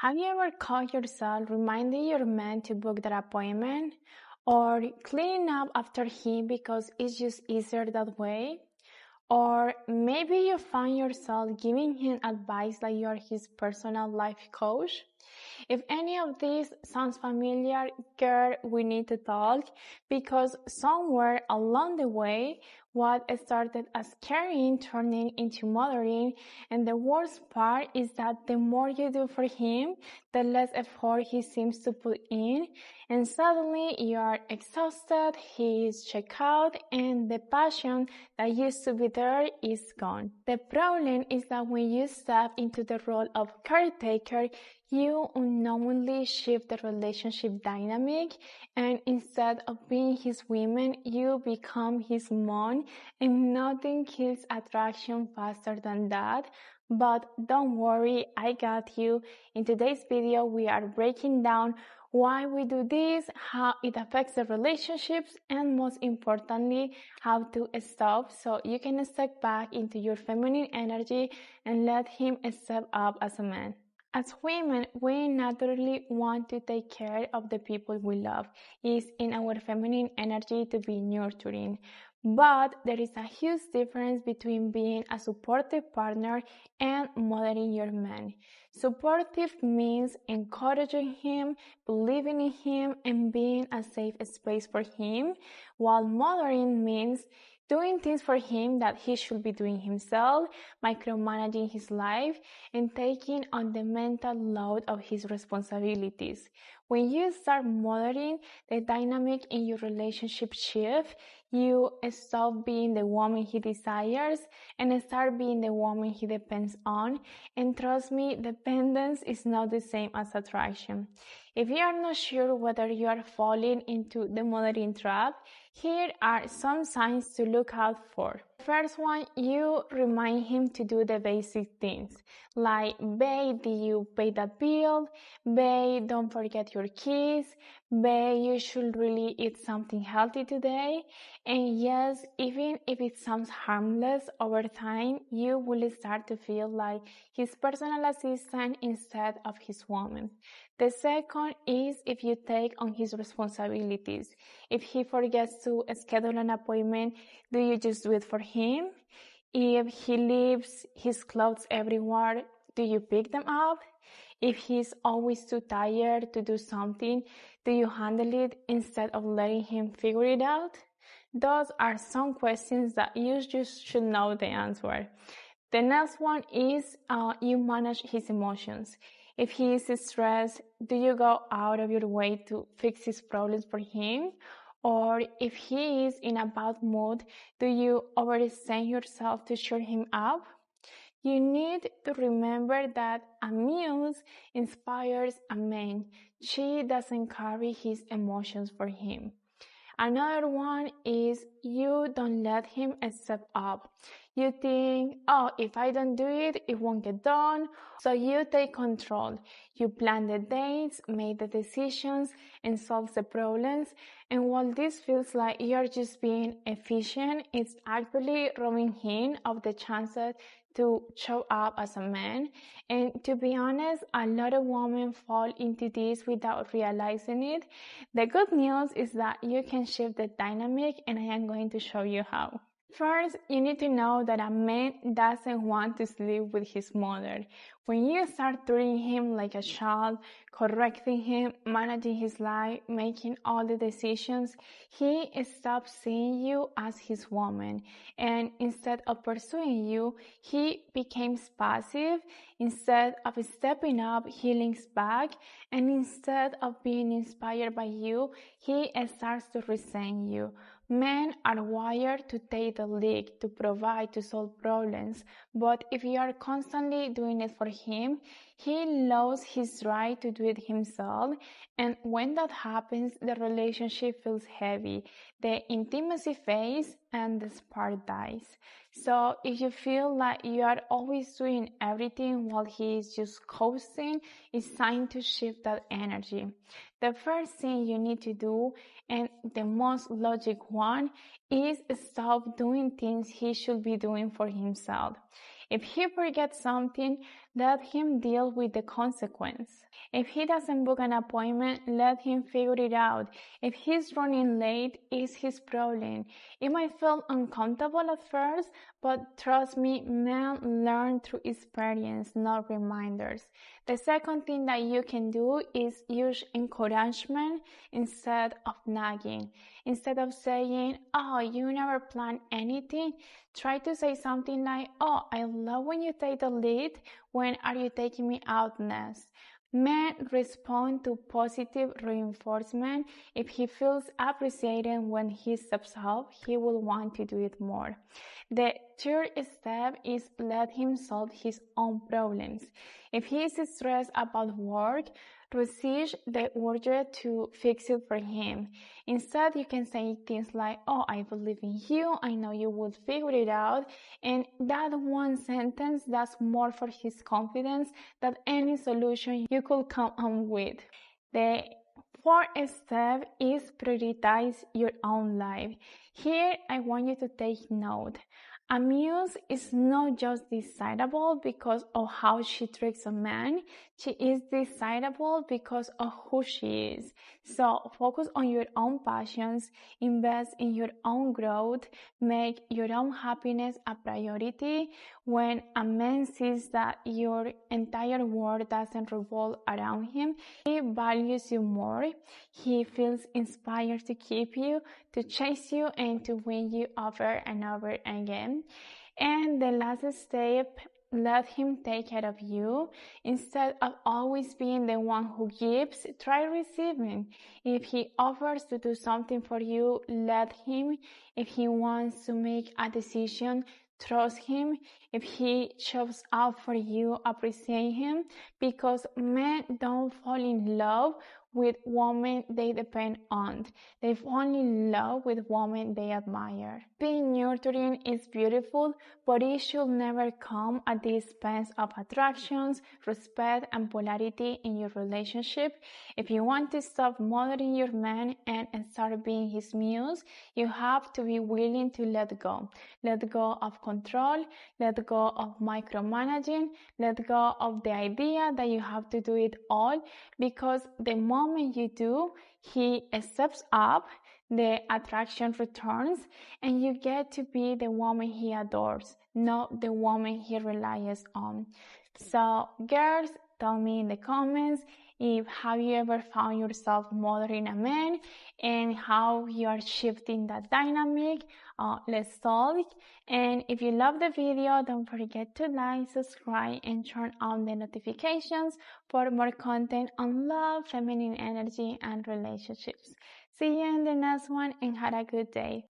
Have you ever caught yourself reminding your man to book that appointment? Or cleaning up after him because it's just easier that way? Or maybe you find yourself giving him advice like you're his personal life coach? If any of this sounds familiar, girl, we need to talk, because somewhere along the way, what started as caring turning into mothering, and the worst part is that the more you do for him, the less effort he seems to put in, and suddenly you are exhausted, he is checked out, and the passion that used to be there is gone. The problem is that when you step into the role of caretaker, you unknowingly shift the relationship dynamic, and instead of being his woman, you become his mom, and nothing kills attraction faster than that. But don't worry, I got you. In today's video, we are breaking down why we do this, how it affects the relationships, and most importantly, how to stop so you can step back into your feminine energy and let him step up as a man. As women, we naturally want to take care of the people we love. It's in our feminine energy to be nurturing. But there is a huge difference between being a supportive partner and mothering your man. Supportive means encouraging him, believing in him, and being a safe space for him, while mothering means doing things for him that he should be doing himself, micromanaging his life, and taking on the mental load of his responsibilities. When you start mothering, the dynamic in your relationship shifts. You stop being the woman he desires and start being the woman he depends on. And trust me, dependence is not the same as attraction. If you are not sure whether you are falling into the mothering trap, here are some signs to look out for. First one, you remind him to do the basic things, like, babe, did you pay that bill? Babe, don't forget your keys. Babe, you should really eat something healthy today. And yes, even if it sounds harmless, over time, you will start to feel like his personal assistant instead of his woman. The second is if you take on his responsibilities. If he forgets to schedule an appointment, do you just do it for him? If he leaves his clothes everywhere, do you pick them up? If he's always too tired to do something, do you handle it instead of letting him figure it out? Those are some questions that you just should know the answer. The next one is you manage his emotions. If he is stressed, do you go out of your way to fix his problems for him? Or if he is in a bad mood, do you overextend yourself to cheer him up? You need to remember that a muse inspires a man. She doesn't carry his emotions for him. Another one is you don't let him step up. You think, oh, if I don't do it, it won't get done. So you take control. You plan the dates, make the decisions, and solve the problems. And while this feels like you're just being efficient, it's actually robbing him of the chances to show up as a man. And to be honest, a lot of women fall into this without realizing it. The good news is that you can shift the dynamic, and I am going to show you how. First, you need to know that a man doesn't want to sleep with his mother. When you start treating him like a child, correcting him, managing his life, making all the decisions, he stops seeing you as his woman. And instead of pursuing you, he becomes passive. Instead of stepping up, he links back. And instead of being inspired by you, he starts to resent you. Men are wired to take the lead, to provide, to solve problems, but if you are constantly doing it for him, he loses his right to do it himself, and when that happens, the relationship feels heavy, the intimacy fades, and the spark dies. So if you feel like you are always doing everything while he is just coasting, it's time to shift that energy. The first thing you need to do, and the most logic one, is stop doing things he should be doing for himself. If he forgets something, let him deal with the consequence. If he doesn't book an appointment, let him figure it out. If he's running late, it's his problem. It might feel uncomfortable at first, but trust me, men learn through experience, not reminders. The second thing that you can do is use encouragement instead of nagging. Instead of saying, oh, you never plan anything, try to say something like, oh, I love when you take the lead. When are you taking me out next? Men respond to positive reinforcement. If he feels appreciated when he steps up, he will want to do it more. The third step is let him solve his own problems. If he is stressed about work, resist the urge to fix it for him. Instead, you can say things like, oh, I believe in you, I know you will figure it out, and that one sentence does more for his confidence than any solution you could come up with. The fourth step is prioritize your own life. Here, I want you to take note. A muse is not just desirable because of how she treats a man, she is desirable because of who she is. So focus on your own passions, invest in your own growth, make your own happiness a priority. When a man sees that your entire world doesn't revolve around him, he values you more. He feels inspired to keep you, to chase you, and to win you over and over again. And the last step, let him take care of you. Instead of always being the one who gives, try receiving. If he offers to do something for you, let him. If he wants to make a decision, trust him. If he shows up for you, appreciate him, because men don't fall in love with women they depend on. They fall in love with women they admire. Being nurturing is beautiful, but it should never come at the expense of attractions, respect, and polarity in your relationship. If you want to stop mothering your man and start being his muse, you have to be willing to let go. Let go of control, let go of micromanaging, let go of the idea that you have to do it all, because the moment you do, he steps up, the attraction returns, and you get to be the woman he adores, not the woman he relies on. So, girls, tell me in the comments if have you ever found yourself mothering a man and how you are shifting that dynamic. Let's talk. And if you love the video, don't forget to like, subscribe, and turn on the notifications for more content on love, feminine energy, and relationships. See you in the next one, and have a good day.